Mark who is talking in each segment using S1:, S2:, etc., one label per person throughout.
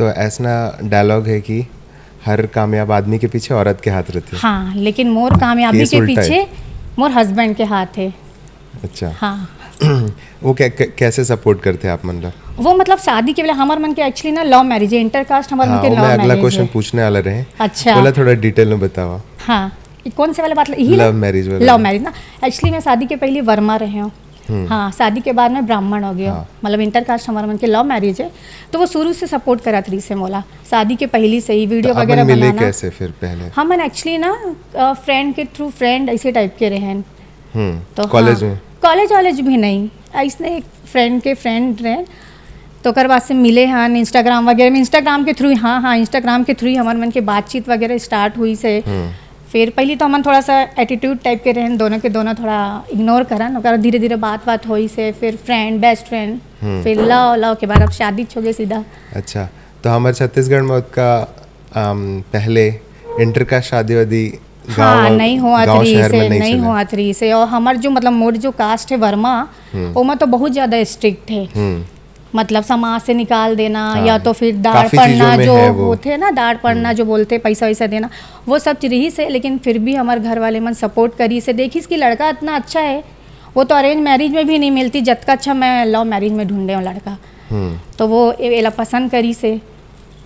S1: तो ऐसा डायलॉग है कि हर कामयाब आदमी के पीछे औरत के हाथ रहते हैं।
S2: हाँ, लेकिन मोर कामयाबी
S1: केस
S2: के
S1: उल्टा है।
S2: पीछे मोर हस्बैंड के हाथ है।
S1: अच्छा।
S2: हाँ,
S1: वो कैसे सपोर्ट करते हैं आप, मतलब?
S2: वो मतलब शादी के पहले हमार मन के एक्चुअली ना लव मैरिज है, इंटरकास्ट हमारे मन
S1: हाँ,
S2: के
S1: वो
S2: लव
S1: मैं अगला
S2: मैरिज
S1: क्वेश्चन
S2: है।
S1: पूछने वाला रहे।
S2: अच्छा।
S1: बोला थोड़ा डिटेल में बताओ।
S2: हाँ, ये कौन से वाला बात यही
S1: लव मैरिज वाला।
S2: लव मैरिज ना। एक्चुअली मैं शादी के पहले वर्मा रहे हूँ। हाँ, शादी के बाद मैं ब्राह्मण हो गया।
S1: हाँ।
S2: मतलब इंटरकास्ट हमारे मन के लव मैरिज है, तो वो शुरू से सपोर्ट करा थी से मोला शादी के पहले से ही वीडियो
S1: तो
S2: वगैरह
S1: अपन मिले
S2: बनाना।
S1: कैसे फिर पहले?
S2: हम एक्चुअली ना फ्रेंड के थ्रू फ्रेंड ऐसे टाइप के रहे हैं। तो
S1: कॉलेज में?
S2: कॉलेज वॉलेज भी नहीं, ऐसे एक फ्रेंड के फ्रेंड रहे। तो ओकर बाद से मिले हैं इंस्टाग्राम वगैरह में, इंस्टाग्राम के थ्रू। हाँ, इंस्टाग्राम के थ्रू ही हमारे मन के बातचीत वगैरह स्टार्ट हुई से। फिर पहले तो हम थोड़ा सा एटीट्यूड टाइप के रहे, दोनों के दोनों थोड़ा इग्नोर करन, और धीरे धीरे बात हुई से फिर फ्रेंड, बेस्ट फ्रेंड, फिर लव के बाद अब शादी हो गई सीधा।
S1: अच्छा, तो हमारे छत्तीसगढ़ में उसका पहले इंटर का शादी वादी
S2: हाँ, नहीं हुआ
S1: गाँव
S2: थ्री
S1: शहर में
S2: से, नहीं
S1: चले।
S2: हुआ थ्री से। और हमार जो मतलब मोर जो कास्ट है वर्मा, वो में तो बहुत ज़्यादा स्ट्रिक्ट है। मतलब समाज से निकाल देना,
S1: हाँ,
S2: या तो फिर दाढ़
S1: काफी
S2: पड़ना
S1: चीजों में
S2: जो
S1: है वो।
S2: होते हैं ना, दाढ़ पड़ना जो बोलते हैं, पैसा वैसा देना, वो सब रही से। लेकिन फिर भी हमारे घर वाले मन सपोर्ट करी से। देखी इसकी लड़का इतना अच्छा है, वो तो अरेंज मैरिज में भी नहीं मिलती जतका अच्छा मैं लव मैरिज में ढूंढे हूँ लड़का। तो वो एला पसंद करी से,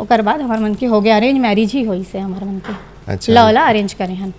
S2: ओकर बाद हमारे मन के हो गया अरेंज मैरिज ही हुई से हमारे मन के।
S1: अच्छा।
S2: लव ला अरेंज करे हन।